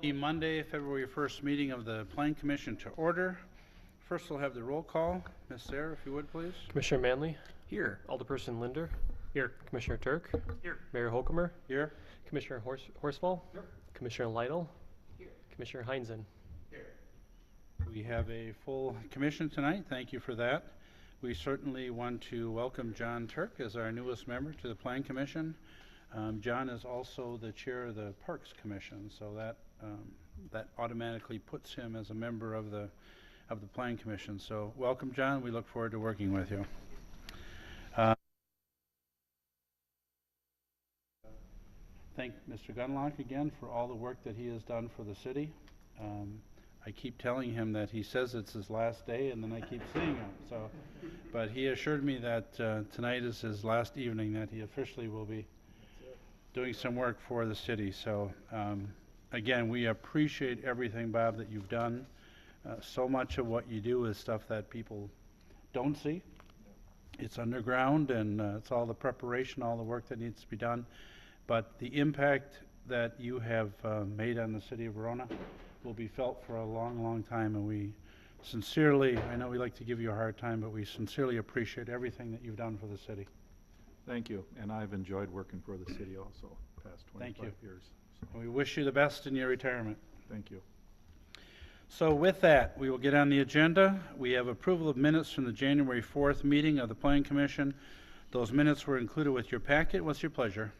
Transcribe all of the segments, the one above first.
The Monday, February 1st meeting of the Plan Commission to order. First, we'll have the roll call. Ms. Sarah, if you would, please. Commissioner Manley, Here. Alderperson Linder, Here. Commissioner Turk, Here. Mayor Holcomer, Here. Commissioner Horsfall, Here. Commissioner Lytle, Here. Commissioner Heinzen. We have a full commission tonight. Thank you for that. We certainly want to welcome John Turk as our newest member to the Plan Commission. John is also the chair of the Parks Commission, so that automatically puts him as a member of the Plan Commission. So welcome, John. We look forward to working with you. Thank Mr. Gunlock again for all the work that he has done for the city. I keep telling him that he says it's his last day, and then I keep seeing him. So, but he assured me that tonight is his last evening, that he officially will be doing some work for the city. So again, we appreciate everything, Bob, that you've done. So much of what you do is stuff that people don't see. It's underground, and it's all the preparation, all the work that needs to be done. But the impact that you have made on the city of Verona will be felt for a long, long time, and we sincerely, I know we like to give you a hard time, but we sincerely appreciate everything that you've done for the city. Thank you, and I've enjoyed working for the city also, past 25 years. So, We wish you the best in your retirement. thank you. So with that, we will get on the agenda. We have approval of minutes from the January 4th meeting of the Plan Commission. Those minutes were included with your packet. What's your pleasure?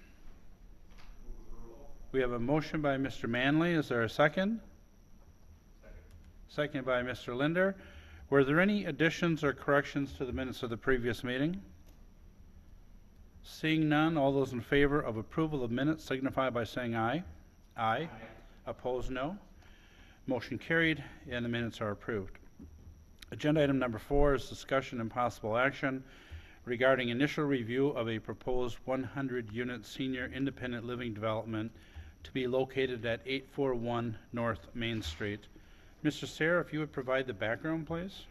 We have a motion by Mr. Manley. Is there a second? Second by Mr. Linder. Were there any additions or corrections to the minutes of the previous meeting? Seeing none, all those in favor of approval of minutes signify by saying aye. Aye. Opposed, no. Motion carried, and the minutes are approved. Agenda item number 4 is discussion and possible action regarding initial review of a proposed 100-unit senior independent living development to be located at 841 North Main Street. Mr. Sayre, if you would provide the background, please.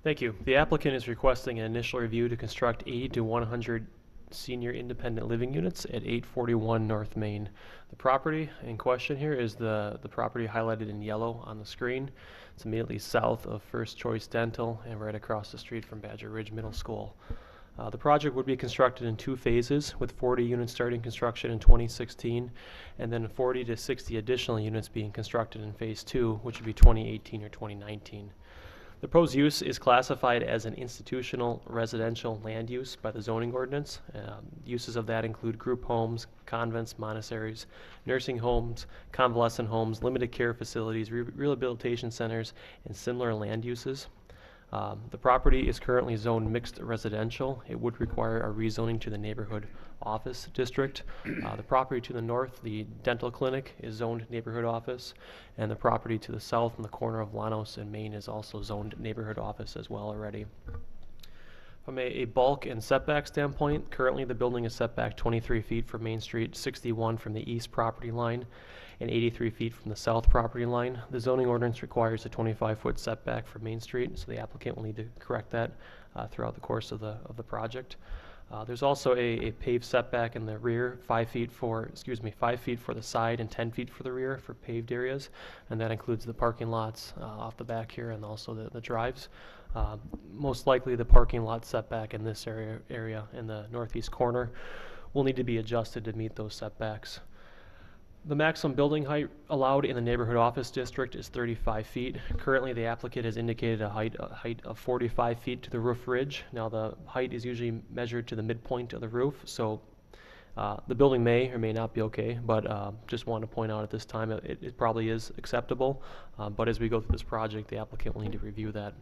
Thank you. The applicant is requesting an initial review to construct 80 to 100 senior independent living units at 841 North Main. The property in question here is the property highlighted in yellow on the screen. It's immediately south of First Choice Dental and right across the street from Badger Ridge Middle School. The project would be constructed in 2 phases, with 40 units starting construction in 2016 and then 40 to 60 additional units being constructed in phase 2, which would be 2018 or 2019. The proposed use is classified as an institutional residential land use by the zoning ordinance. Uses of that include group homes, convents, monasteries, nursing homes, convalescent homes, limited care facilities, rehabilitation centers, and similar land uses. The property is currently zoned mixed residential. It would require a rezoning to the neighborhood office district. The property to the north, the dental clinic, is zoned neighborhood office, and the property to the south in the corner of Llanos and Main is also zoned neighborhood office as well already. From a bulk and setback standpoint, currently the building is set back 23 feet from Main Street, 61 from the east property line, and 83 feet from the south property line. The zoning ordinance requires a 25-foot setback from Main Street, so the applicant will need to correct that throughout the course of the project. There's also a paved setback in the rear, 5 feet for the side and 10 feet for the rear for paved areas, and that includes the parking lots off the back here and also the drives. Most likely the parking lot setback in this area in the northeast corner will need to be adjusted to meet those setbacks. The maximum building height allowed in the neighborhood office district is 35 feet. Currently, the applicant has indicated a height of 45 feet to the roof ridge. Now, the height is usually measured to the midpoint of the roof, so the building may or may not be okay, but just want to point out at this time it probably is acceptable. But as we go through this project, the applicant will need to review that.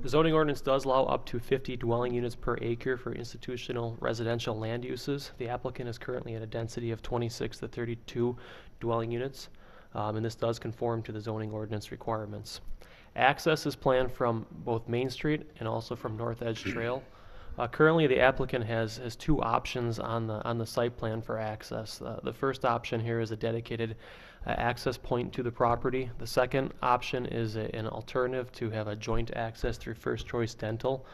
The zoning ordinance does allow up to 50 dwelling units per acre for institutional residential land uses. The applicant is currently at a density of 26 to 32 dwelling units, and this does conform to the zoning ordinance requirements. Access is planned from both Main Street and also from North Edge Trail. Currently, the applicant has 2 options on the site plan for access. The first option here is a dedicated access point to the property. The second option is an alternative to have a joint access through First Choice Dental.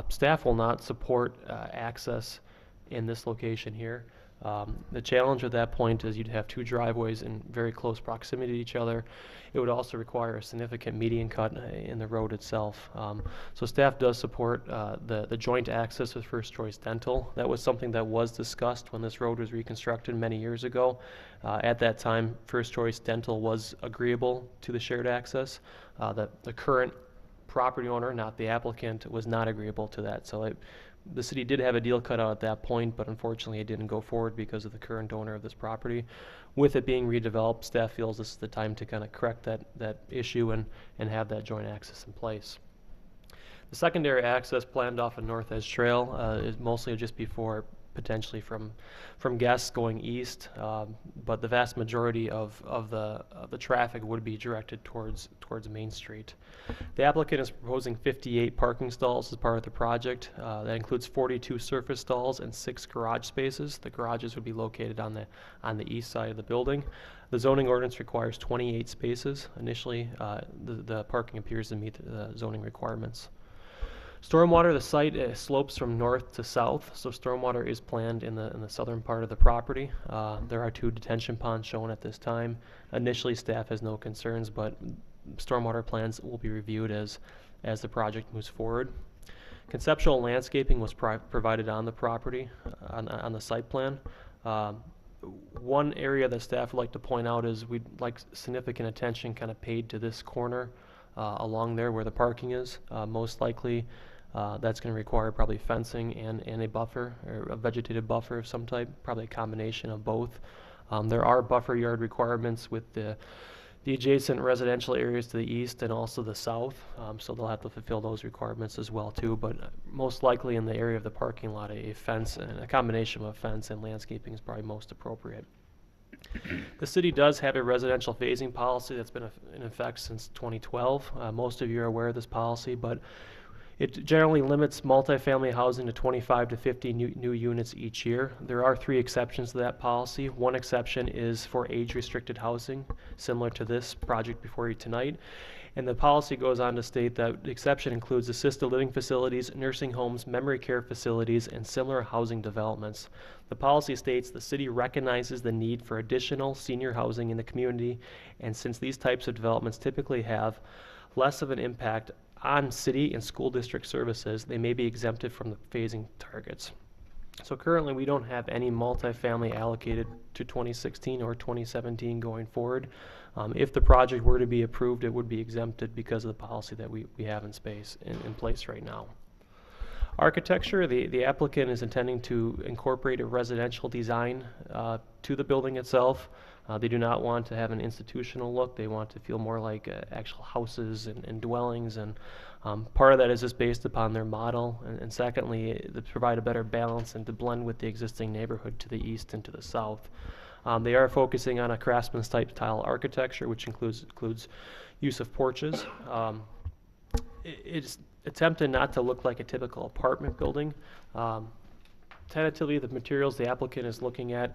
Staff will not support access in this location here. The challenge at that point is you'd have two driveways in very close proximity to each other. It would also require a significant median cut in the road itself. So staff does support the joint access with First Choice Dental. That was something that was discussed when this road was reconstructed many years ago. At that time, First Choice Dental was agreeable to the shared access. The current property owner, not the applicant, was not agreeable to that. So the city did have a deal cut out at that point, but unfortunately it didn't go forward because of the current owner of this property. With it being redeveloped, staff feels this is the time to kind of correct that issue and have that joint access in place. The secondary access planned off of North Edge Trail is mostly just before potentially from guests going east, but the vast majority of the traffic would be directed towards Main Street. The applicant is proposing 58 parking stalls as part of the project. That includes 42 surface stalls and 6 garage spaces. The garages would be located on the east side of the building. The zoning ordinance requires 28 spaces. Initially, the parking appears to meet the zoning requirements. Stormwater, the site slopes from north to south, so stormwater is planned in the southern part of the property. There are 2 detention ponds shown at this time. Initially, staff has no concerns, but stormwater plans will be reviewed as the project moves forward. Conceptual landscaping was provided on the property, on the site plan. One area that staff would like to point out is we'd like significant attention kind of paid to this corner along there where the parking is. Most likely, that's going to require probably fencing and a buffer, or a vegetative buffer of some type, probably a combination of both. There are buffer yard requirements with the adjacent residential areas to the east and also the south, so they'll have to fulfill those requirements as well too, but most likely in the area of the parking lot, a fence and a combination of a fence and landscaping is probably most appropriate. The city does have a residential phasing policy that's been in effect since 2012. Most of you are aware of this policy, but it generally limits multifamily housing to 25 to 50 new units each year. There are 3 exceptions to that policy. One exception is for age-restricted housing, similar to this project before you tonight. And the policy goes on to state that the exception includes assisted living facilities, nursing homes, memory care facilities, and similar housing developments. The policy states the city recognizes the need for additional senior housing in the community, and since these types of developments typically have less of an impact on city and school district services, they may be exempted from the phasing targets. So currently we don't have any multifamily allocated to 2016 or 2017 going forward. If the project were to be approved, it would be exempted because of the policy that we have in place right now. Architecture, the applicant is intending to incorporate a residential design to the building itself. They do not want to have an institutional look. They want to feel more like actual houses and dwellings, and part of that is just based upon their model, and secondly, to provide a better balance and to blend with the existing neighborhood to the east and to the south. They are focusing on a craftsman's type tile architecture, which includes use of porches. It's attempted not to look like a typical apartment building. Tentatively, the materials the applicant is looking at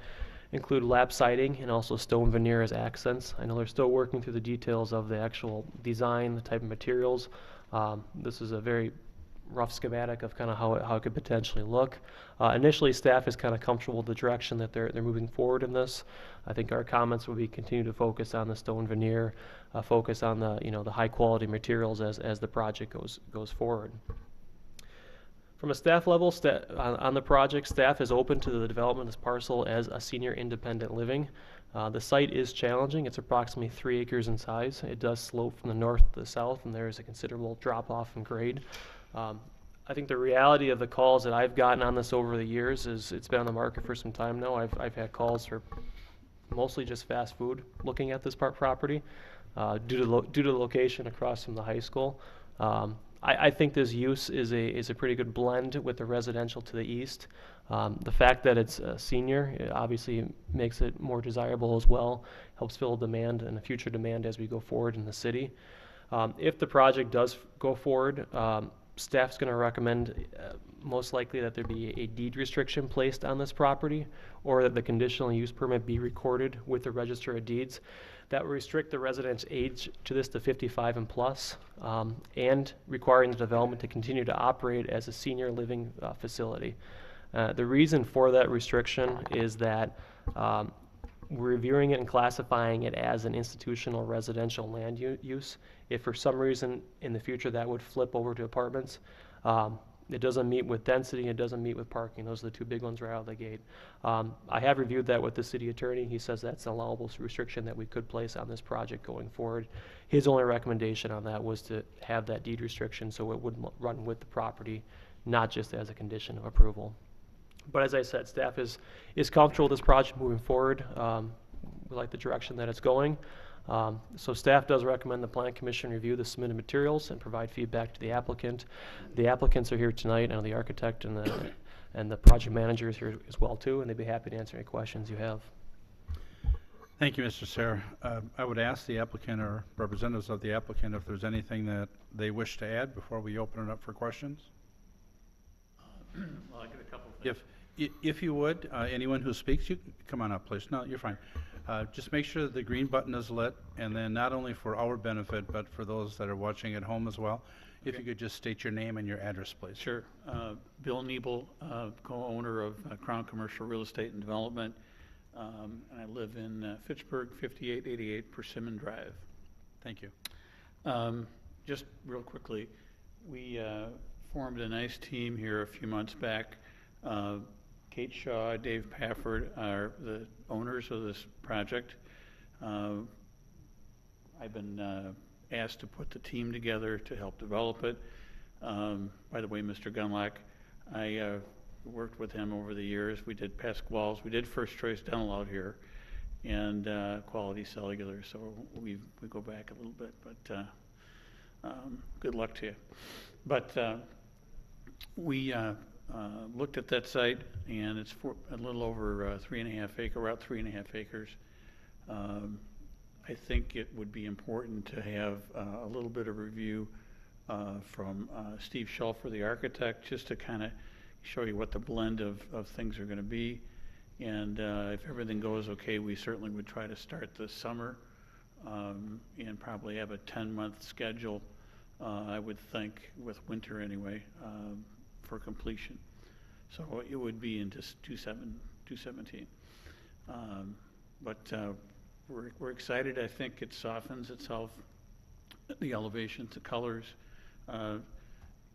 include lap siding and also stone veneer as accents. I know they're still working through the details of the actual design, the type of materials. This is a very rough schematic of kind of how it could potentially look. Initially, staff is kind of comfortable with the direction that they're moving forward in this. I think our comments will be continue to focus on the stone veneer, focus on the high quality materials as the project goes forward. From a staff level, on the project, staff is open to the development of this parcel as a senior independent living. The site is challenging. It's approximately 3 acres in size. It does slope from the north to the south, and there is a considerable drop off in grade. I think the reality of the calls that I've gotten on this over the years is it's been on the market for some time now. I've had calls for mostly just fast food looking at this property due to the location across from the high school. I think this use is a pretty good blend with the residential to the east. The fact that it's a senior, it obviously makes it more desirable as well, helps fill demand and a future demand as we go forward in the city. If the project does go forward, staff's going to recommend most likely that there be a deed restriction placed on this property, or that the conditional use permit be recorded with the Register of Deeds. That will restrict the resident's age to 55 and plus, and requiring the development to continue to operate as a senior living facility. The reason for that restriction is that we're reviewing it and classifying it as an institutional residential land use. If for some reason in the future that would flip over to apartments, it doesn't meet with density, it doesn't meet with parking. Those are the two big ones right out of the gate. I have reviewed that with the city attorney. He says that's an allowable restriction that we could place on this project going forward. His only recommendation on that was to have that deed restriction so it would run with the property, not just as a condition of approval. But as I said, staff is comfortable with this project moving forward. We like the direction that it's going. So staff does recommend the Plan Commission review the submitted materials and provide feedback to the applicant. The applicants are here tonight, and the architect and the project manager is here as well too, and they'd be happy to answer any questions you have. Thank you, Mr. Sayre. I would ask the applicant or representatives of the applicant if there's anything that they wish to add before we open it up for questions. Well, I got a couple of things. If you would, anyone who speaks, you come on up, please. No, you're fine. Just make sure that the green button is lit, and then not only for our benefit, but for those that are watching at home as well. If you could just state your name and your address, please. Sure. Bill Niebel, co-owner of Crown Commercial Real Estate and Development. And I live in Fitchburg, 5888 Persimmon Drive. Thank you. Just real quickly, we formed a nice team here a few months back. Kate Shaw, Dave Pafford are the owners of this project. I've been asked to put the team together to help develop it. By the way, Mr. Gunlock, I worked with him over the years. We did Pasquale's, we did First Choice Dental out here, and Quality Cellular, so we go back a little bit, but good luck to you. But we looked at that site, and it's for a little over 3.5 acres, about 3.5 acres. I think it would be important to have a little bit of review from Steve Schulfer, the architect, just to kind of show you what the blend of things are going to be. And if everything goes okay, we certainly would try to start this summer and probably have a 10-month schedule, I would think, with winter anyway, for completion. So it would be into 2017. But we're excited. I think it softens itself, the elevations, the colors.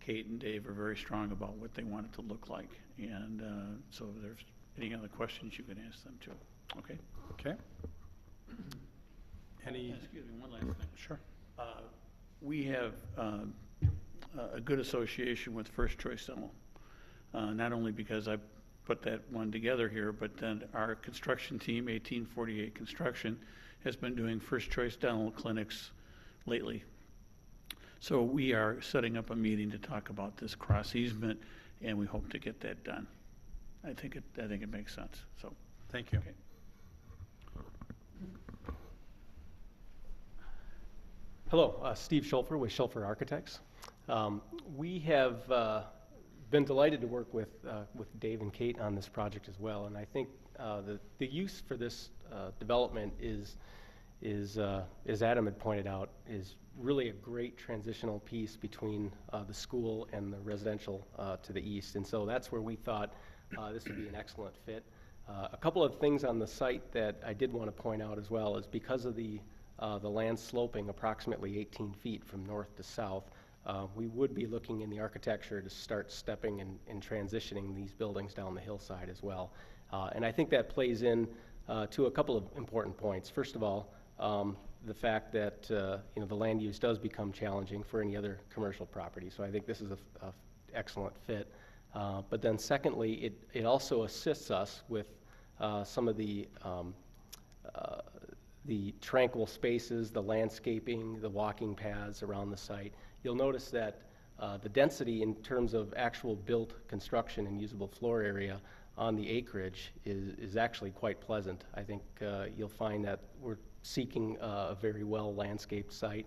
Kate and Dave are very strong about what they want it to look like. And so if there's any other questions, you can ask them too. Okay? Okay. Any? Excuse me, one last thing. Sure. We have a good association with First Choice Dental, not only because I put that one together here, but then our construction team, 1848 Construction, has been doing First Choice Dental clinics lately. So we are setting up a meeting to talk about this cross easement, and we hope to get that done. I think it makes sense. So Thank you. okay. Hello, Steve Schulfer with Schulfer Architects. We have been delighted to work with Dave and Kate on this project as well, and I think the use for this development is, as Adam had pointed out, is really a great transitional piece between the school and the residential to the east, and so that's where we thought this would be an excellent fit. A couple of things on the site that I did want to point out as well is because of the land sloping approximately 18 feet from north to south, we would be looking in the architecture to start stepping and transitioning these buildings down the hillside as well. And I think that plays in to a couple of important points. First of all, the fact that the land use does become challenging for any other commercial property. So I think this is a excellent fit. But then secondly, it also assists us with some of the tranquil spaces, the landscaping, the walking paths around the site. You'll notice that the density in terms of actual built construction and usable floor area on the acreage is actually quite pleasant. I think you'll find that we're seeking a very well landscaped site.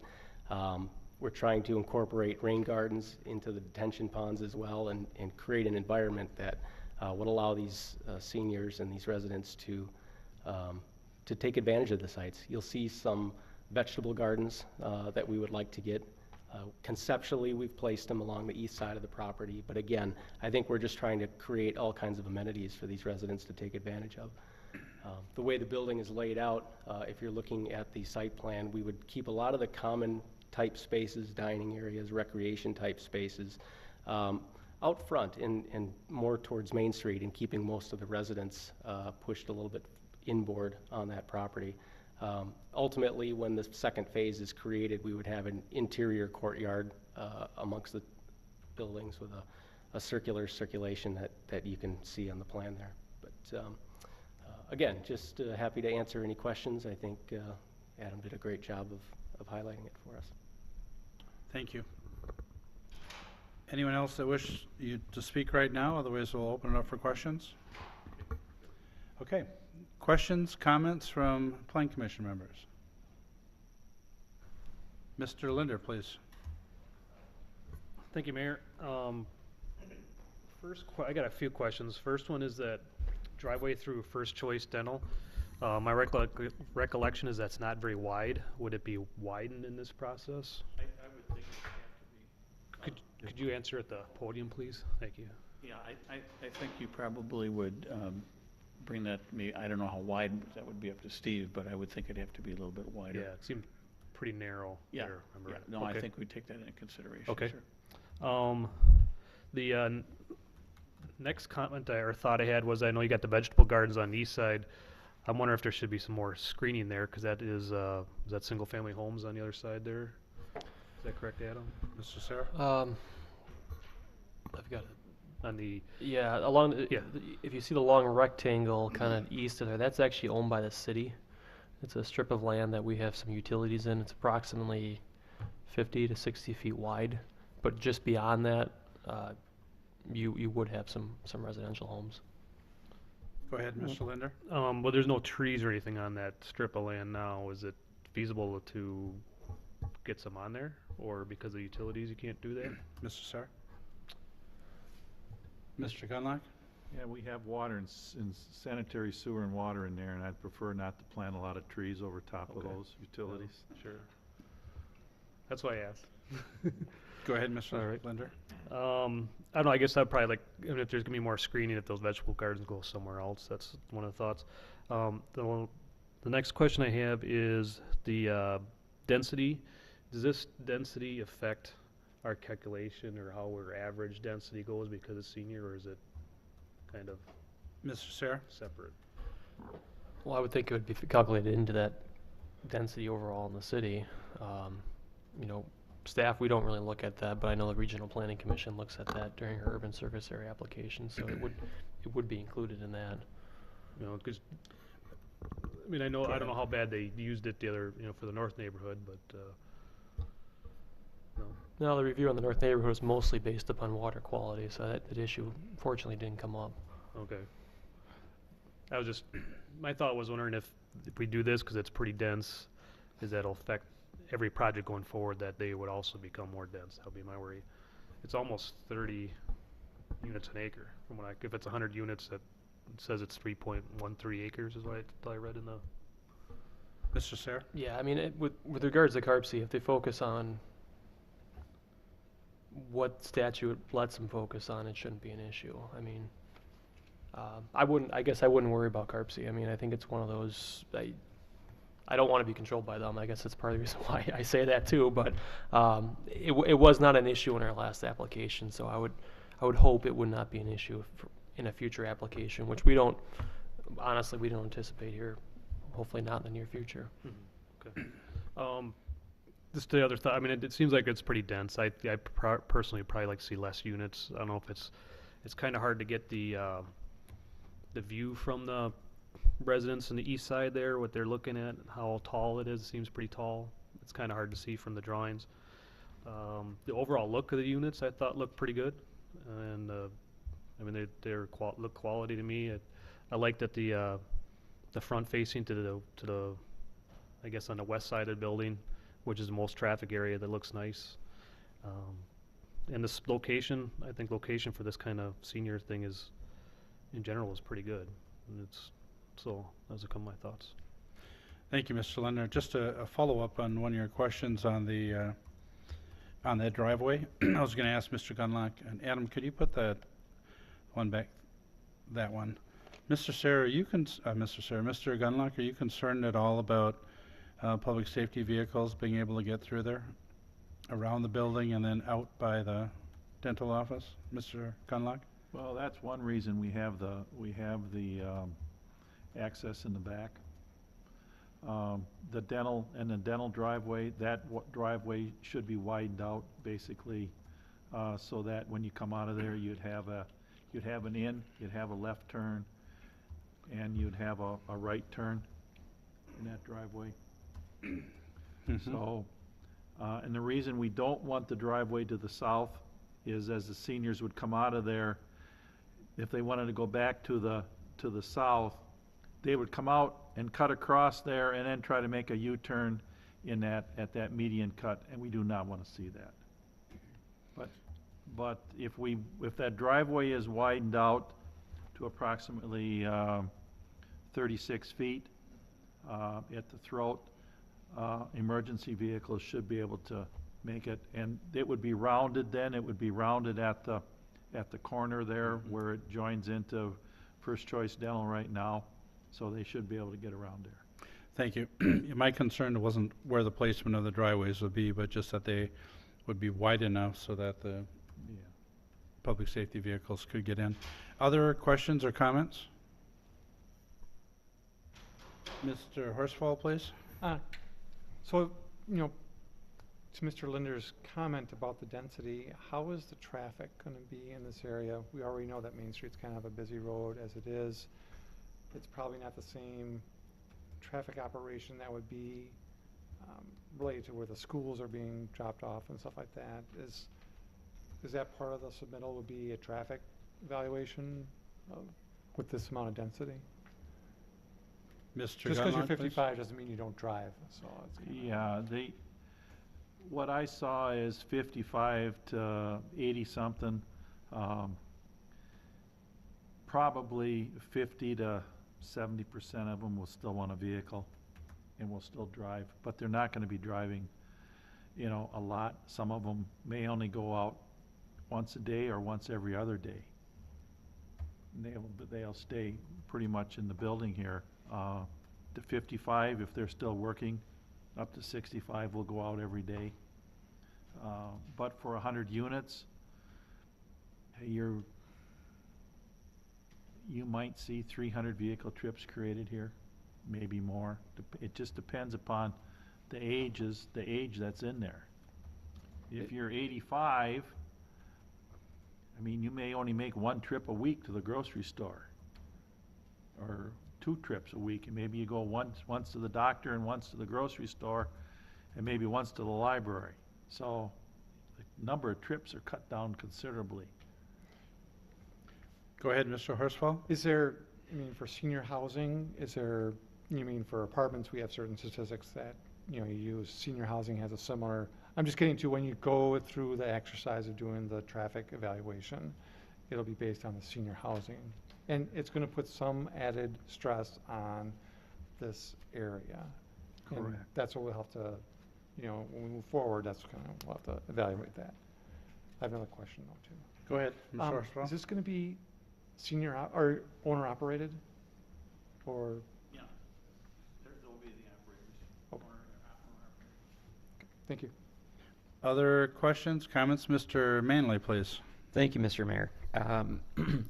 We're trying to incorporate rain gardens into the detention ponds as well and create an environment that would allow these seniors and these residents to take advantage of the sites. You'll see some vegetable gardens that we would like to get Conceptually, we've placed them along the east side of the property, but again, I think we're just trying to create all kinds of amenities for these residents to take advantage of. The way the building is laid out, if you're looking at the site plan, we would keep a lot of the common type spaces, dining areas, recreation type spaces, out front and more towards Main Street, and keeping most of the residents pushed a little bit inboard on that property. Ultimately, when the second phase is created, we would have an interior courtyard amongst the buildings with a circular circulation that you can see on the plan there. But again, just happy to answer any questions. I think Adam did a great job of highlighting it for us. Thank you. Anyone else that wish you to speak right now? Otherwise, we'll open it up for questions. Okay. Questions, comments from Plan Commission members? Mr. Linder, please. Thank you, Mayor. I got a few questions. First one is that driveway through First Choice Dental. My recollection is that's not very wide. Would it be widened in this process? I would think it would have to be. Could you answer at the podium, please? Thank you. Yeah, I think you probably would bring that, I don't know how wide, that would be up to Steve, but I would think it'd have to be a little bit wider. Yeah, it seemed pretty narrow. Yeah, there, remember yeah. it. No, I Okay. think we'd take that into consideration. Okay. Sure. The next comment or thought I had was, I know you got the vegetable gardens on the east side. I'm wondering if there should be some more screening there, because that is that single-family homes on the other side there? Is that correct, Adam? Mr. Sarah? I've got it. On the, Yeah, along the, Yeah. if you see the long rectangle kind of east of there, that's actually owned by the city. It's a strip of land that we have some utilities in. It's approximately 50 to 60 feet wide, but just beyond that, you would have some residential homes. Go ahead, Mr. Linder. well, there's no trees or anything on that strip of land now. Is it feasible to get some on there? Or because of utilities, you can't do that? Mr. Sarah? Mr. Gunlock? Yeah, we have water and sanitary sewer and water in there, and I'd prefer not to plant a lot of trees over top of Okay. those utilities. Sure. That's why I asked. Go ahead, Mr. All right. Linder. I don't know, I guess I'd probably like, if there's gonna be more screening, if those vegetable gardens go somewhere else, that's one of the thoughts. The next question I have is the density. Does this density affect our calculation or how our average density goes because it's senior, or is it kind of Mr. Sarah? separate? Well, I would think it would be calculated into that density overall in the city. You know, staff, we don't really look at that, but I know the Regional Planning Commission looks at that during her urban service area application, so it would be included in that. You know, because, I mean, I don't know how bad they used it the other, for the north neighborhood, but, no. No, the review on the north neighborhood was mostly based upon water quality, so that issue fortunately didn't come up. Okay. I was just, my thought was wondering if we do this, because it's pretty dense, is that'll affect every project going forward, that they would also become more dense. That would be my worry. It's almost 30 units an acre. From what if it's 100 units, that it says it's 3.13 acres is what I read in the. Mr. Sarah? Yeah, I mean, with regards to CARPC, if they focus on what statute lets them focus on, it shouldn't be an issue. I mean, I guess I wouldn't worry about CARPC. I mean, I think it's one of those, I don't want to be controlled by them. I guess that's part of the reason why I say that too, but it was not an issue in our last application, so I would hope it would not be an issue in a future application, which we don't anticipate here, hopefully not in the near future. Okay. Just the other thought, I mean, it seems like it's pretty dense. I personally would probably like to see less units. I don't know if it's kind of hard to get the view from the residents on the east side there, what they're looking at, how tall it is. It seems pretty tall. It's kind of hard to see from the drawings. The overall look of the units I thought looked pretty good, and I mean they're look quality to me. I like that the front facing to the I guess on the west side of the building, which is the most traffic area, that looks nice. And this location, I think location for this kind of senior thing is, in general, is pretty good. And so those are my thoughts. Thank you, Mr. Linder. Just a follow-up on one of your questions on the on that driveway. I was gonna ask Mr. Gunlock, and Adam, could you put that one back, that one? Mr. Gunlock, are you concerned at all about public safety vehicles being able to get through there, around the building and then out by the dental office? Mr. Gunlock? Well, that's one reason we have the access in the back. The dental driveway, driveway should be widened out, basically, so that when you come out of there, you'd have an in, you'd have a left turn, and you'd have a right turn in that driveway. So, and the reason we don't want the driveway to the south is as the seniors would come out of there, if they wanted to go back to the south, they would come out and cut across there and then try to make a U-turn at that median cut, and we do not want to see that. But if that driveway is widened out to approximately 36 feet at the throat, emergency vehicles should be able to make it, and it would be rounded then. It would be rounded at the corner there where it joins into First Choice Dental right now, so they should be able to get around there. Thank you. My concern wasn't where the placement of the driveways would be, but just that they would be wide enough so that the Yeah. public safety vehicles could get in. Other questions or comments? Mr. Horsfall, please. So, to Mr. Linder's comment about the density, how is the traffic going to be in this area? We already know that Main Street's kind of a busy road as it is. It's probably not the same traffic operation that would be related to where the schools are being dropped off and stuff like that. Is that part of the submittal, would be a traffic evaluation with this amount of density? Mr. Just because you're Gunlock, please. 55 doesn't mean you don't drive, so it's kinda- Yeah, what I saw is 55 to 80-something. Probably 50 to 70% of them will still want a vehicle and will still drive, but they're not gonna be driving, a lot. Some of them may only go out once a day or once every other day. And they'll stay pretty much in the building here. To 55, if they're still working, up to 65 will go out every day. But for 100 units, you might see 300 vehicle trips created here, maybe more. It just depends upon the age that's in there. If you're 85, you may only make one trip a week to the grocery store, or 2 trips a week, and maybe you go once to the doctor and once to the grocery store, and maybe once to the library. So the number of trips are cut down considerably. Go ahead, Mr. Horsfall. Is there, for senior housing, for apartments, we have certain statistics that, you use, senior housing has a similar, I'm just getting to when you go through the exercise of doing the traffic evaluation, it'll be based on the senior housing. And it's gonna put some added stress on this area. And Correct. that's what we'll have to, when we move forward, that's we'll have to evaluate that. I have another question though, too. Go ahead, Mr. Is Horsfall. this gonna be or owner operated? Or, Yeah, there will be the operators. Okay. Owner-operator. thank you. Other questions, comments? Mr. Manley, please. Thank you, Mr. Mayor. And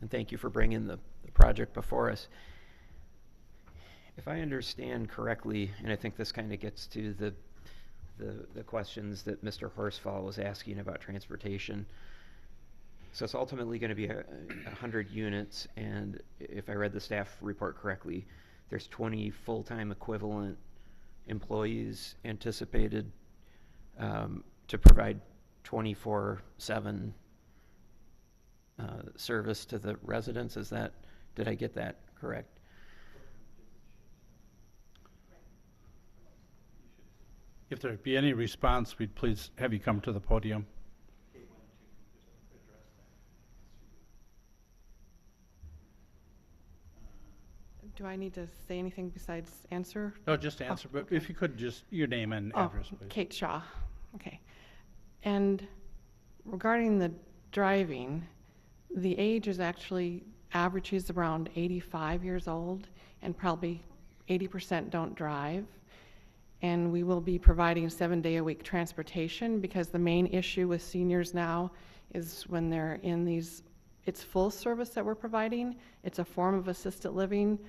thank you for bringing the project before us. If I understand correctly, and I think this kind of gets to the questions that Mr. Horsfall was asking about transportation. So it's ultimately going to be 100 units, and if I read the staff report correctly, there's 20 full-time equivalent employees anticipated to provide 24/7 service to the residents. Did I get that correct? If there be any response, we'd please have you come to the podium. Do I need to say anything besides answer? No, just answer, but if you could just, your name and address, please. Kate Shaw. Okay. And regarding the driving, the age is actually averages around 85 years old, and probably 80% don't drive. And we will be providing 7-day-a-week transportation, because the main issue with seniors now is when they're in these, it's full service that we're providing. It's a form of assisted living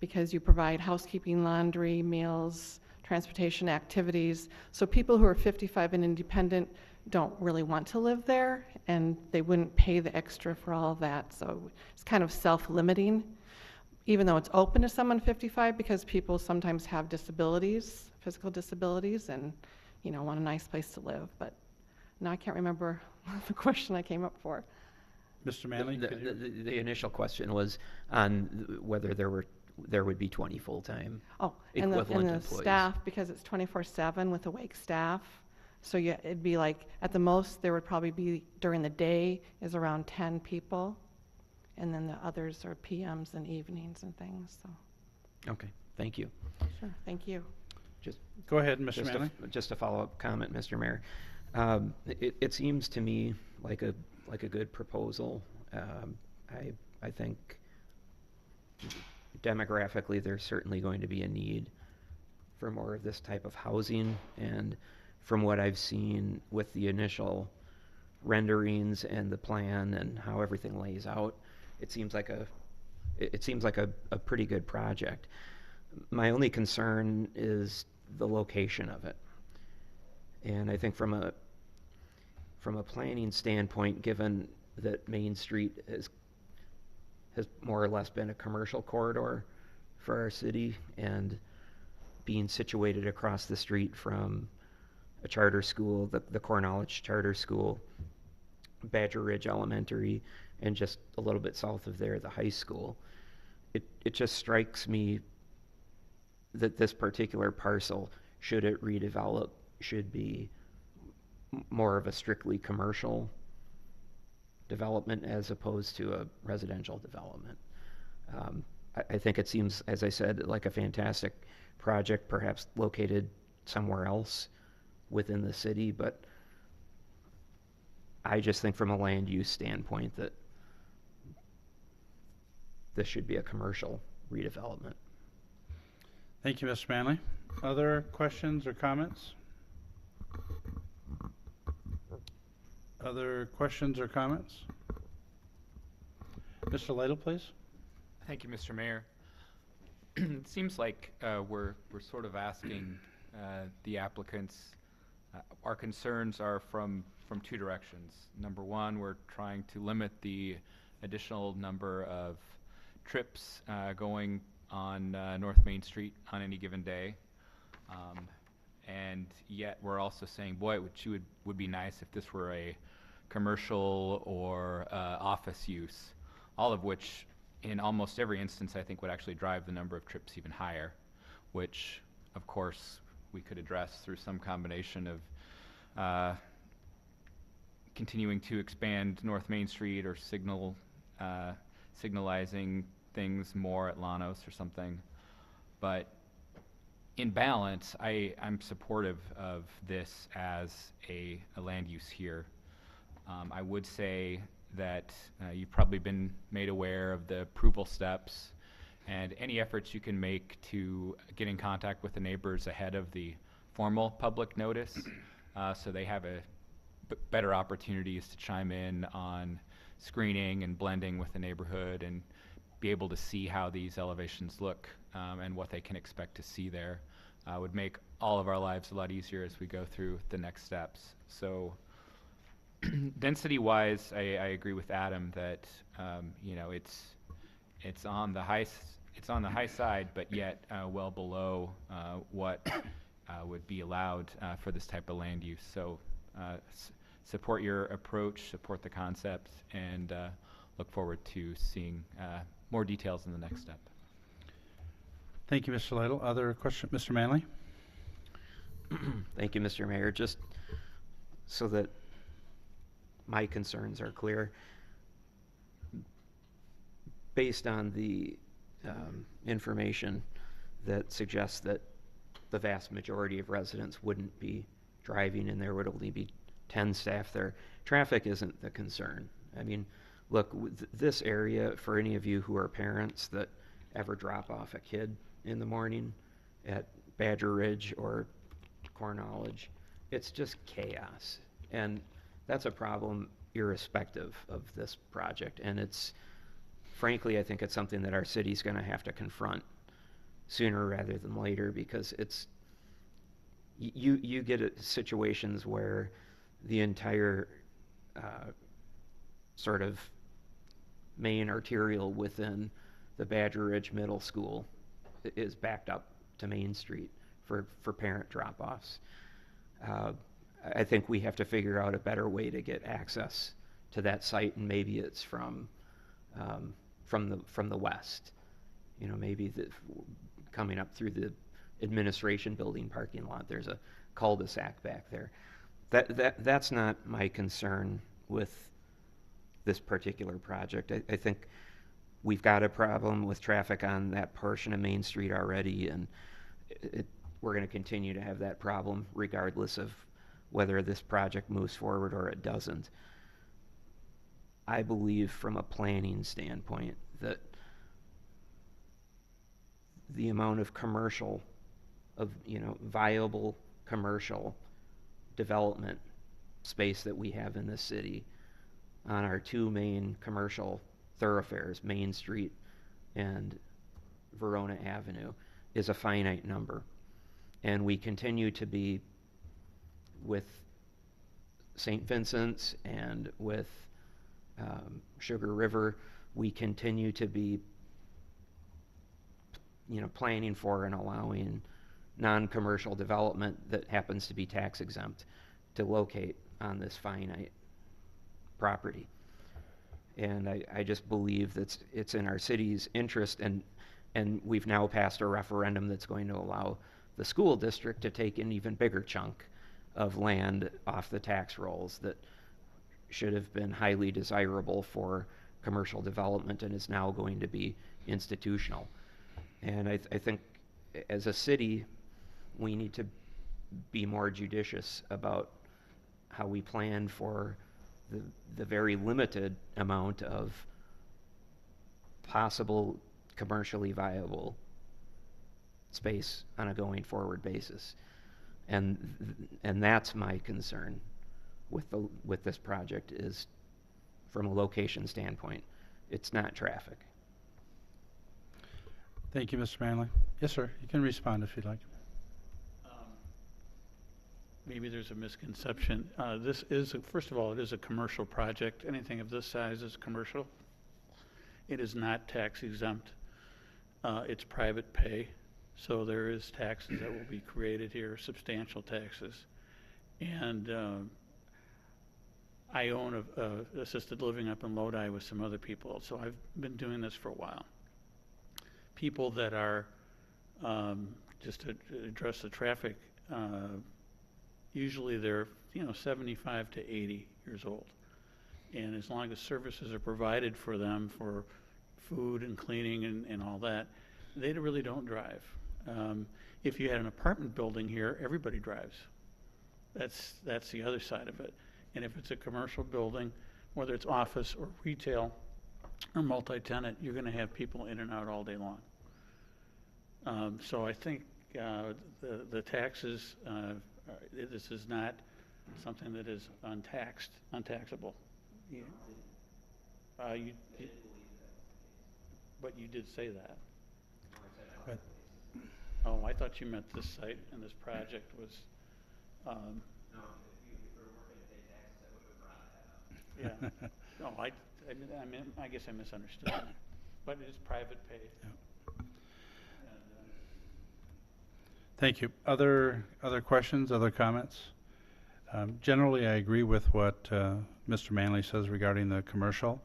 because you provide housekeeping, laundry, meals, transportation, activities. So people who are 55 and independent don't really want to live there, and they wouldn't pay the extra for all of that. So it's kind of self-limiting, even though it's open to someone 55, because people sometimes have disabilities, physical disabilities, and, you know, want a nice place to live. But now I can't remember the question I came up for. Mr. Manley? could you- The initial question was on whether there would be 20 full-time Oh, and the equivalent employees. staff, because it's 24/7 with awake staff. So yeah, it'd be like, at the most, there would probably be, during the day, is around 10 people. And then the others are PMs and evenings and things, so, Okay, thank you. sure, thank you. Just Go ahead, Mr. Just Manley. just a follow-up comment, Mr. Mayor. It seems to me like a good proposal. I think demographically, there's certainly going to be a need for more of this type of housing. And from what I've seen with the initial renderings and the plan and how everything lays out, it seems like a pretty good project. My only concern is the location of it. And I think from a planning standpoint, given that Main Street has more or less been a commercial corridor for our city, and being situated across the street from a charter school, the Cornwallis Charter School, Badger Ridge Elementary, and just a little bit south of there, the high school, it just strikes me that this particular parcel, should it redevelop, should be more of a strictly commercial development as opposed to a residential development. I think it seems, as I said, like a fantastic project, perhaps located somewhere else within the city, but I just think from a land use standpoint that this should be a commercial redevelopment. Thank you, Mr. Manley. Other questions or comments? Other questions or comments? Mr. Lytle, please. Thank you, Mr. Mayor. It seems like we're sort of asking the applicants, our concerns are from two directions. Number one, we're trying to limit the additional number of trips going on North Main Street on any given day. And yet we're also saying, boy, it would be nice if this were a commercial or office use, all of which in almost every instance I think would actually drive the number of trips even higher, which of course we could address through some combination of continuing to expand North Main Street or signalizing things more at Llanos or something. But in balance, I'm supportive of this as a land use here. I would say that you've probably been made aware of the approval steps, and any efforts you can make to get in contact with the neighbors ahead of the formal public notice so they have better opportunities to chime in on screening and blending with the neighborhood and be able to see how these elevations look and what they can expect to see there would make all of our lives a lot easier as we go through the next steps. So density-wise, I agree with Adam that you know, it's on the high side, but yet well below what would be allowed for this type of land use. So support your approach, support the concept, and look forward to seeing more details in the next step. Thank you, Mr. Lytle. Other question, Mr. Manley? Thank you, Mr. Mayor. Just so that my concerns are clear, based on the information that suggests that the vast majority of residents wouldn't be driving and there would only be 10 staff there. Traffic isn't the concern. I mean, look, this area, for any of you who are parents that ever drop off a kid in the morning at Badger Ridge or Cornwall, it's just chaos. And that's a problem irrespective of this project. And it's, frankly, I think it's something that our city's going to have to confront sooner rather than later, because it's, you get situations where the entire sort of main arterial within the Badger Ridge Middle School is backed up to Main Street for parent drop-offs. I think we have to figure out a better way to get access to that site, and maybe it's from the west. You know, maybe coming up through the administration building parking lot. There's a cul-de-sac back there. That's not my concern with this particular project. I think we've got a problem with traffic on that portion of Main Street already, and we're going to continue to have that problem regardless of whether this project moves forward or it doesn't. I believe from a planning standpoint that the amount of commercial, viable commercial development space that we have in this city on our two main commercial thoroughfares, Main Street and Verona Avenue, is a finite number. And we continue to be, with St. Vincent's and with Sugar River, we continue to be planning for and allowing non-commercial development that happens to be tax exempt to locate on this finite property. And I just believe that it's in our city's interest, and we've now passed a referendum that's going to allow the school district to take an even bigger chunk of land off the tax rolls that should have been highly desirable for commercial development and is now going to be institutional. And I think as a city, we need to be more judicious about how we plan for the very limited amount of possible commercially viable space on a going forward basis. And that's my concern with this project, is from a location standpoint. It's not traffic. Thank you, Mr. Manley. Yes, sir. You can respond if you'd like. Maybe there's a misconception. This is, first of all, it is a commercial project. Anything of this size is commercial. It is not tax exempt. It's private pay, so there is taxes that will be created here, substantial taxes. And I own a assisted living up in Lodi with some other people, so I've been doing this for a while. People that are, just to address the traffic, usually they're 75 to 80 years old, and as long as services are provided for them for food and cleaning and all that, they really don't drive. If you had an apartment building here, everybody drives. That's the other side of it. And if it's a commercial building, whether it's office or retail or multi-tenant, you're going to have people in and out all day long. So I think the taxes, this is not something that is untaxable. Yeah. But you did say that. But Oh, I thought you meant this site and this project was. No, if you were working to pay taxes, I would have brought that up. Yeah. I guess I misunderstood that. But it is private pay. Yeah. Thank you. Other questions, other comments? Generally, I agree with what Mr. Manley says regarding the commercial.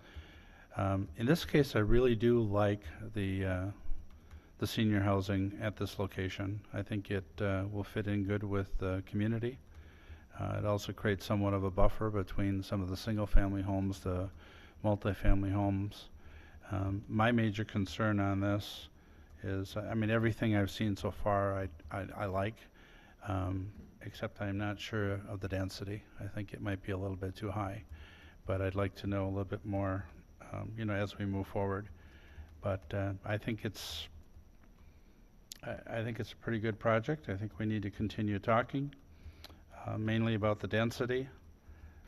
In this case, I really do like the senior housing at this location. I think it will fit in good with the community. It also creates somewhat of a buffer between some of the single-family homes, the multifamily homes. My major concern on this is, everything I've seen so far I like. except I'm not sure of the density. I think it might be a little bit too high, but I'd like to know a little bit more, you know, as we move forward. But I think it's a pretty good project. I think we need to continue talking, mainly about the density.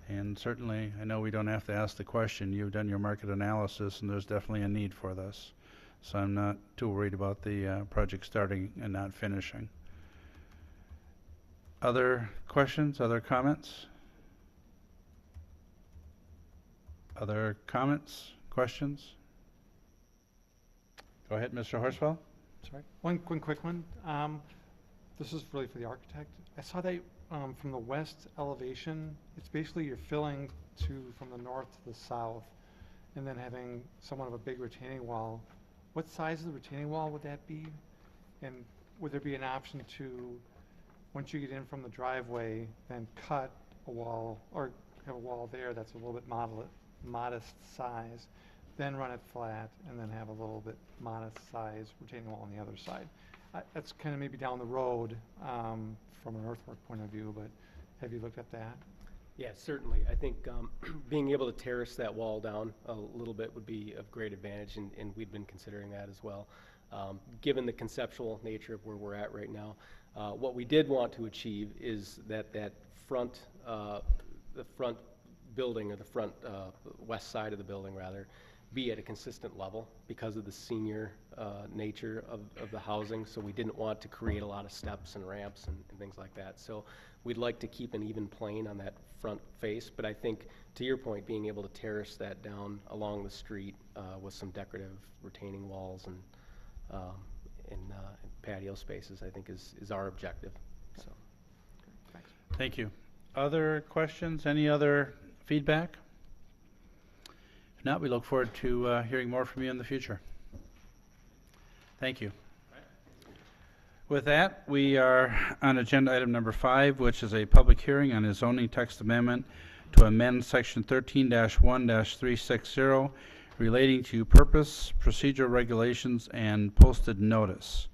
And certainly, I know we don't have to ask the question. You've done your market analysis, and there's definitely a need for this. So I'm not too worried about the project starting and not finishing. Other questions, other comments? Other comments, questions? Go ahead, Mr. Horsfall. Sorry, one quick one. This is really for the architect. I saw that from the west elevation, it's basically you're filling from the north to the south and then having somewhat of a big retaining wall. What size of the retaining wall would that be? And would there be an option to, once you get in from the driveway, then cut a wall or have a wall there that's a little bit modest size, then run it flat, and then have a little bit modest size retaining wall on the other side? That's kind of maybe down the road from an earthwork point of view, but have you looked at that? Yeah, certainly. I think being able to terrace that wall down a little bit would be of great advantage, and we've been considering that as well. Given the conceptual nature of where we're at right now, what we did want to achieve is that the front building, or the front west side of the building rather, be at a consistent level because of the senior nature of the housing. So we didn't want to create a lot of steps and ramps and things like that. So we'd like to keep an even plane on that front face, but I think, to your point, being able to terrace that down along the street with some decorative retaining walls and patio spaces, I think is our objective. So, Thanks. Thank you. Other questions? Any other feedback? If not, we look forward to hearing more from you in the future. Thank you. With that, we are on agenda item number 5, which is a public hearing on a zoning text amendment to amend section 13-1-360 relating to purpose, procedural regulations, and posted notice.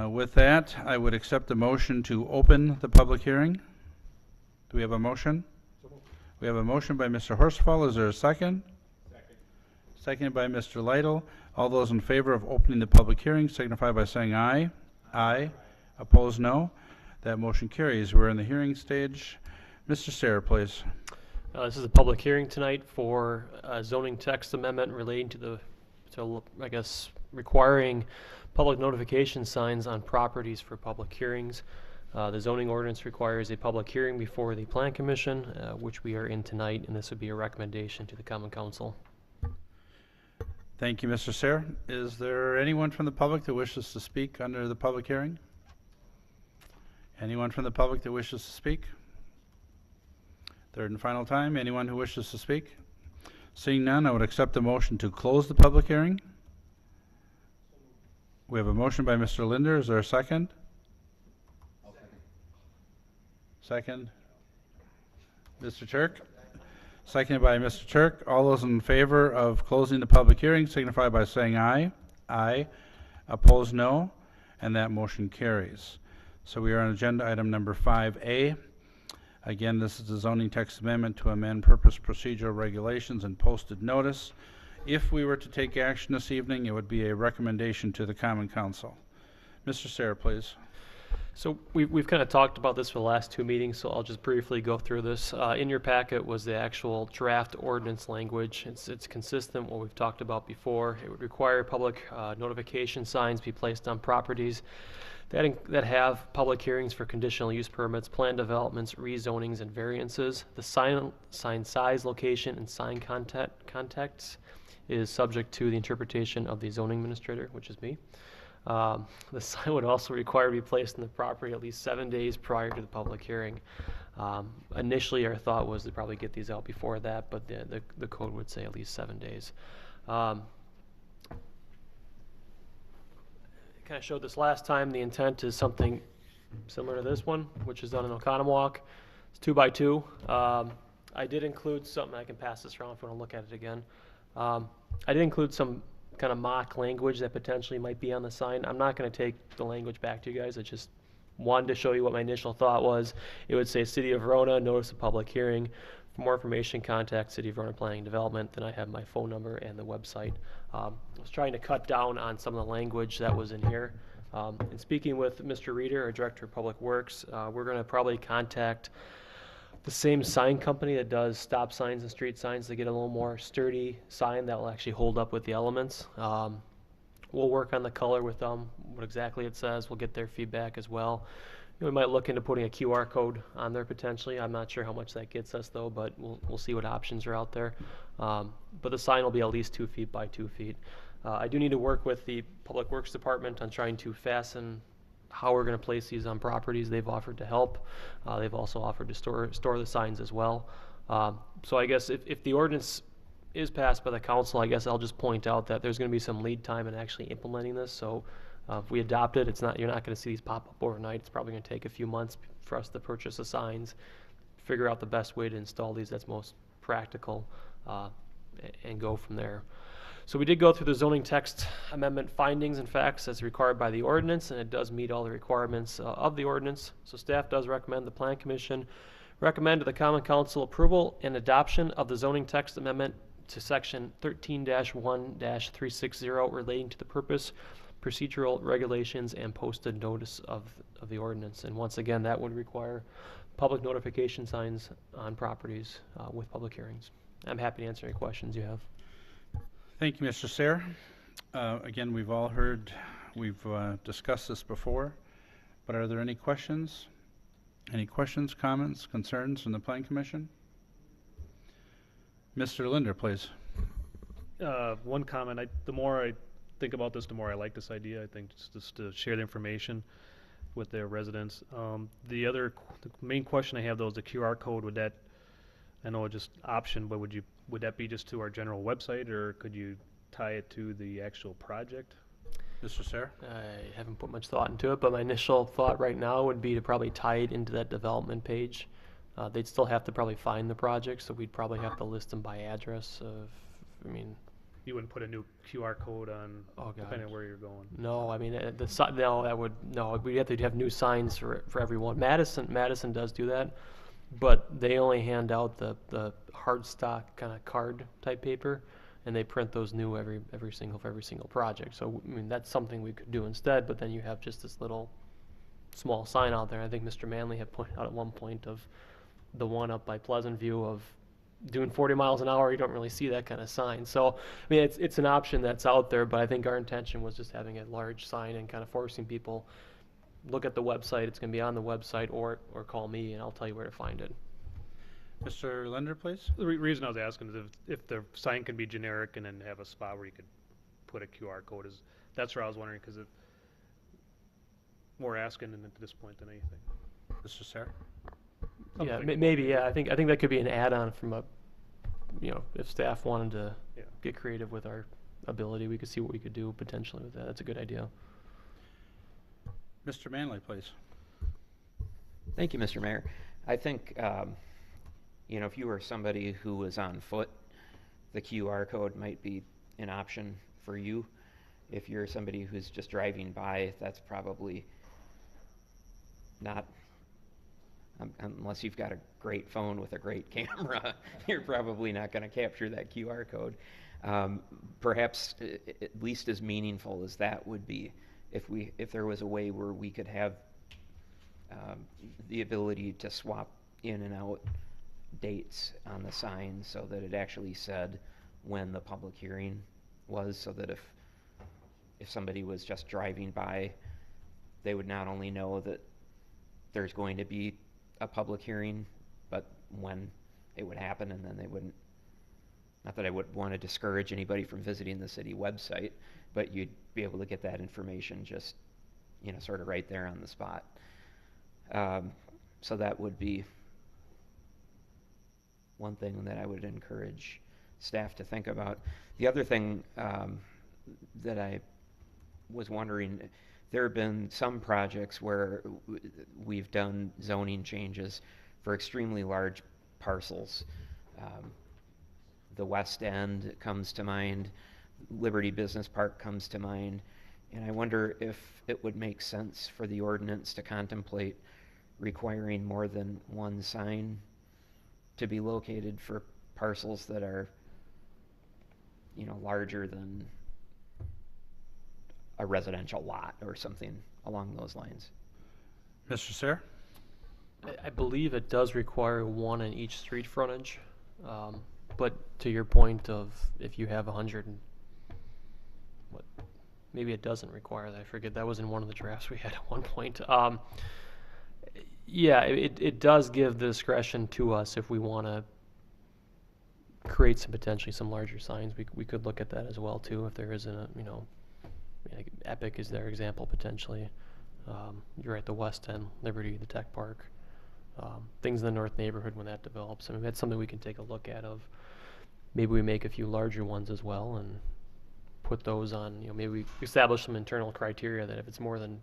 With that, I would accept the motion to open the public hearing. Do we have a motion? We have a motion by Mr. Horsfall. Is there a second? Second. Seconded by Mr. Lytle. All those in favor of opening the public hearing signify by saying aye. Aye. Opposed, no. That motion carries. We're in the hearing stage. Mr. Sayre, please. This is a public hearing tonight for a zoning text amendment relating to I guess, requiring public notification signs on properties for public hearings. The zoning ordinance requires a public hearing before the Plan Commission, which we are in tonight, and this would be a recommendation to the Common Council. Thank you, Mr. Sayre. Is there anyone from the public that wishes to speak under the public hearing? Anyone from the public that wishes to speak? Third and final time, anyone who wishes to speak? Seeing none, I would accept the motion to close the public hearing. We have a motion by Mr. Linder. Is there a second? Second. Mr. Turk? Seconded by Mr. Turk. All those in favor of closing the public hearing signify by saying aye. Aye. Opposed, no. And that motion carries. So we are on agenda item number 5A. Again, this is the zoning text amendment to amend purpose, procedural regulations, and posted notice. If we were to take action this evening, it would be a recommendation to the Common Council. Mr. Sayre, please. So we've kind of talked about this for the last 2 meetings, so I'll just briefly go through this. In your packet was the actual draft ordinance language. It's consistent with what we've talked about before. It would require public notification signs be placed on properties that have public hearings for conditional use permits, plan developments, rezonings, and variances. The sign size, location, and sign context is subject to the interpretation of the zoning administrator, which is me. The sign would also require to be placed in the property at least 7 days prior to the public hearing. Initially, our thought was to probably get these out before that, but the code would say at least 7 days. Kind of showed this last time. The intent is something similar to this one, which is done in Oconomowoc. It's 2x2. I did include something. I can pass this around if you want to look at it again. I did include some kind of mock language that potentially might be on the sign. I'm not going to take the language back to you guys. It's just wanted to show you what my initial thought was. It would say City of Verona, notice of public hearing. For more information, contact City of Verona Planning and Development. Then I have my phone number and the website. I was trying to cut down on some of the language that was in here. And speaking with Mr. Reeder, our Director of Public Works, we're going to probably contact the same sign company that does stop signs and street signs to get a little more sturdy sign that will actually hold up with the elements. We'll work on the color with them, what exactly it says. We'll get their feedback as well. We might look into putting a QR code on there potentially. I'm not sure how much that gets us though, but we'll see what options are out there. But the sign will be at least 2 feet by 2 feet. I do need to work with the Public Works Department on trying to fasten how we're going to place these on properties. They've offered to help. They've also offered to store the signs as well. So I guess if the ordinance is passed by the council, I guess I'll just point out that there's going to be some lead time in actually implementing this. So if we adopt it, you're not going to see these pop up overnight. It's probably going to take a few months for us to purchase the signs, figure out the best way to install these that's most practical, and go from there. So we did go through the zoning text amendment findings and facts as required by the ordinance, and it does meet all the requirements of the ordinance. So staff does recommend the Plan Commission recommend to the Common Council approval and adoption of the zoning text amendment to section 13-1-360 relating to the purpose, procedural regulations, and posted notice of the ordinance. And once again, that would require public notification signs on properties with public hearings. I'm happy to answer any questions you have. Thank you, Mr. Sayre. Again, we've discussed this before, but are there any questions? Any questions, comments, concerns from the Plan Commission? Mr. Linder, please. One comment, the more I think about this, the more I like this idea. I think just to share the information with their residents. The main question I have though is the QR code. Would that, I know it's just option, but would that be just to our general website, or could you tie it to the actual project? Mr. Sayre? I haven't put much thought into it, but my initial thought right now would be to probably tie it into that development page. They'd still have to probably find the project, so we'd probably have to list them by address You wouldn't put a new QR code on, depending on where you're going. No, I mean, we'd have to have new signs for everyone. Madison does do that, but they only hand out the hard stock kind of card type paper, and they print those new for every single project. So I mean, that's something we could do instead. But then you have just this little small sign out there. I think Mr. Manley had pointed out at one point of the one up by Pleasant View of doing 40 miles an hour. You don't really see that kind of sign. So I mean, it's an option that's out there. But I think our intention was just having a large sign and kind of forcing people look at the website. It's going to be on the website, or call me and I'll tell you where to find it. Mr. Linder, please. The reason I was asking is if the sign can be generic and then have a spot where you could put a QR code. That's where I was wondering, because more asking at this point than anything. Mr. Sayre? Yeah, maybe. Yeah, I think that could be an add-on from if staff wanted to get creative with our ability, we could see what we could do potentially with that. That's a good idea. Mr. Manley, please. Thank you, Mr. Mayor. I think, if you were somebody who was on foot, the QR code might be an option for you. If you're somebody who's just driving by, that's probably not, unless you've got a great phone with a great camera, you're probably not going to capture that QR code. Perhaps at least as meaningful as that would be if there was a way where we could have the ability to swap in and out dates on the sign so that it actually said when the public hearing was, so that if somebody was just driving by, they would not only know that there's going to be a public hearing, but when it would happen, and then they wouldn't, not that I would want to discourage anybody from visiting the city website, but you'd be able to get that information just, sort of right there on the spot. So that would be one thing that I would encourage staff to think about. The other thing that I was wondering, there have been some projects where we've done zoning changes for extremely large parcels. The West End comes to mind, Liberty Business Park comes to mind, And I wonder if it would make sense for the ordinance to contemplate requiring more than one sign to be located for parcels that are, larger than a residential lot or something along those lines. Mr. Sayre? I believe it does require one in each street frontage, but to your point of if you have 100 and maybe it doesn't require that. I forget, that was in one of the drafts we had at one point. Yeah, it does give the discretion to us if we want to create potentially some larger signs. We could look at that as well too, if there isn't like Epic is their example potentially. You're at the West End, Liberty, the Tech Park. Things in the North neighborhood when that develops. I mean, that's something we can take a look at of maybe we make a few larger ones as well and put those on, maybe we establish some internal criteria that if it's more than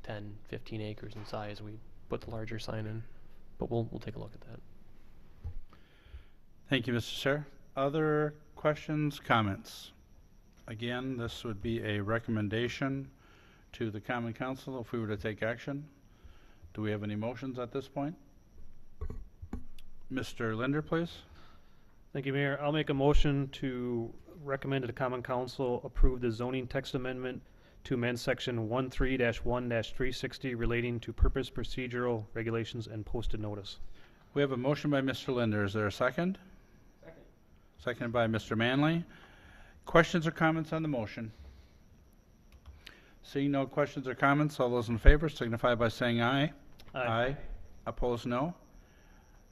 10, 15 acres in size, we put the larger sign in. But we'll take a look at that. Thank you, Mr. Sayre. Other questions, comments? Again, this would be a recommendation to the Common Council if we were to take action. Do we have any motions at this point? Mr. Linder, please. Thank you, Mayor. I'll make a motion to recommend to the Common Council approve the zoning text amendment to amend section 13-1-360 relating to purpose, procedural regulations, and posted notice. We have a motion by Mr. Linder. Is there a second? Second. Seconded by Mr. Manley. Questions or comments on the motion? Seeing no questions or comments, all those in favor signify by saying aye. Aye. Opposed, no.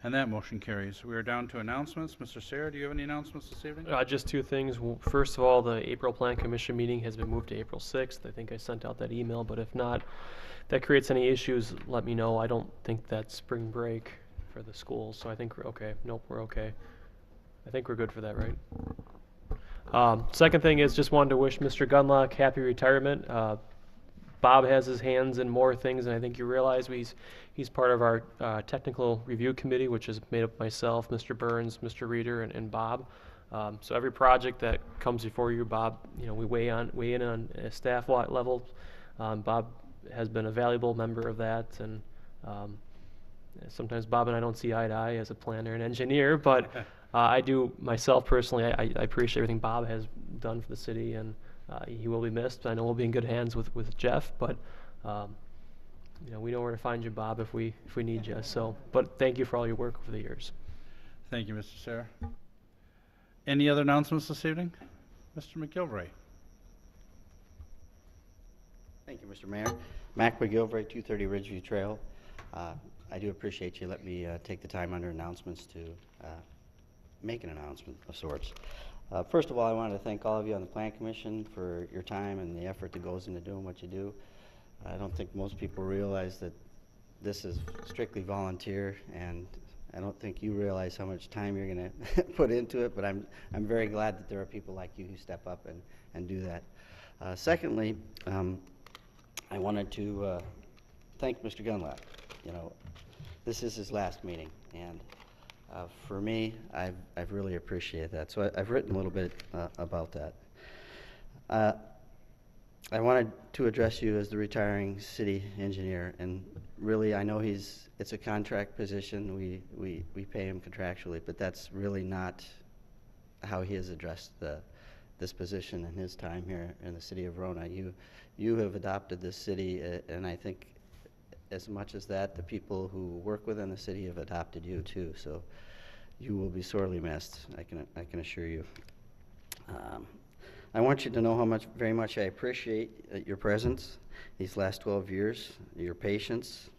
And that motion carries. We are down to announcements. Mr. Sayre, do you have any announcements this evening? Just two things. First of all, the April Plan Commission meeting has been moved to April 6th. I think I sent out that email, but if not, if that creates any issues, let me know. I don't think that's spring break for the schools, so I think we're okay. Nope, we're okay. I think we're good for that, right? Second thing is just wanted to wish Mr. Gunlock happy retirement. Bob has his hands in more things than I think you realize. He's part of our technical review committee, which is made up of myself, Mr. Burns, Mr. Reeder, and Bob. So every project that comes before you, Bob, we weigh in on a staff level. Bob has been a valuable member of that, and sometimes Bob and I don't see eye to eye as a planner and engineer, but I do myself personally. I appreciate everything Bob has done for the city, and he will be missed. I know we'll be in good hands with Jeff, but we know where to find you, Bob, if we need you. So, but thank you for all your work over the years. Thank you, Mr. Sayre. Any other announcements this evening? Mr. McGilvray. Thank you, Mr. Mayor. Mac McGilvray, 230 Ridgeview Trail. I do appreciate you letting me take the time under announcements to make an announcement of sorts. First of all, I wanted to thank all of you on the Plan Commission for your time and the effort that goes into doing what you do. I don't think most people realize that this is strictly volunteer, and I don't think you realize how much time you're going to put into it, but I'm very glad that there are people like you who step up and do that. Secondly, I wanted to thank Mr. Gunlock. This is his last meeting, and for me, I've really appreciated that. So I've written a little bit about that. I wanted to address you as the retiring city engineer, and really, I know it's a contract position. We pay him contractually, but that's really not how he has addressed this position in his time here in the city of Verona. You have adopted this city, and I think as much as that, the people who work within the city have adopted you too. So you will be sorely missed. I can assure you. I want you to know very much I appreciate your presence these last 12 years, your patience,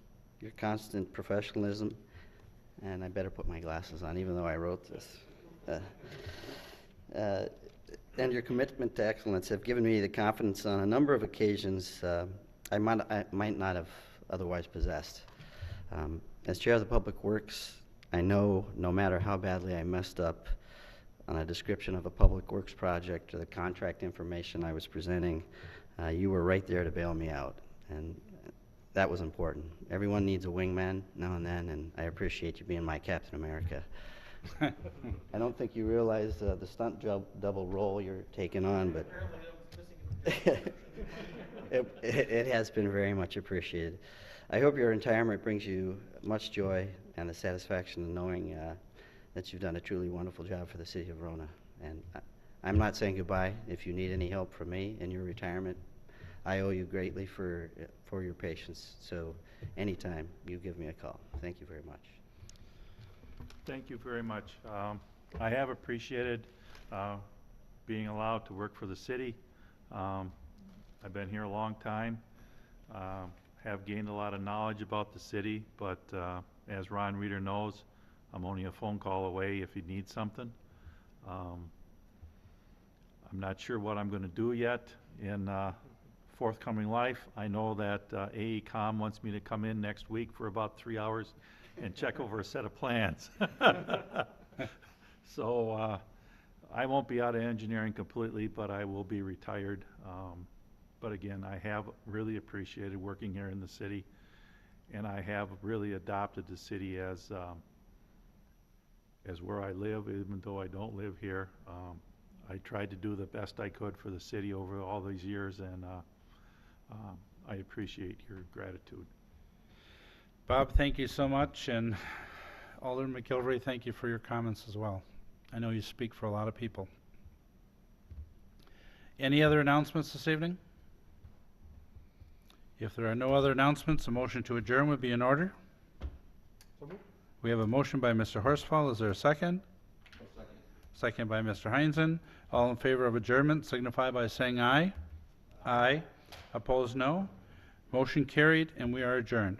your constant professionalism, and I better put my glasses on even though I wrote this. And your commitment to excellence have given me the confidence on a number of occasions I might not have otherwise possessed. As chair of the Public Works, I know no matter how badly I messed up on a description of a public works project or the contract information I was presenting, you were right there to bail me out, and that was important. Everyone needs a wingman now and then, and I appreciate you being my Captain America. I don't think you realize the stunt double role you're taking on, but It has been very much appreciated. I hope your retirement brings you much joy and the satisfaction of knowing that you've done a truly wonderful job for the city of Verona. And I'm not saying goodbye. If you need any help from me in your retirement, I owe you greatly for your patience. So anytime, you give me a call. Thank you very much. Thank you very much. I have appreciated being allowed to work for the city. I've been here a long time, have gained a lot of knowledge about the city, but as Ron Reeder knows, I'm only a phone call away if he needs something. I'm not sure what I'm going to do yet in forthcoming life. I know that AECom wants me to come in next week for about 3 hours and check over a set of plans. So I won't be out of engineering completely, but I will be retired. But again, I have really appreciated working here in the city, and I have really adopted the city as where I live, even though I don't live here. I tried to do the best I could for the city over all these years, and I appreciate your gratitude. Bob, thank you so much, and Alderman McGilvery, thank you for your comments as well. I know you speak for a lot of people. Any other announcements this evening? If there are no other announcements, a motion to adjourn would be in order. We have a motion by Mr. Horsfall. Is there a second? Second by Mr. Heinzen. All in favor of adjournment signify by saying aye. Aye. Opposed, no. Motion carried, and we are adjourned.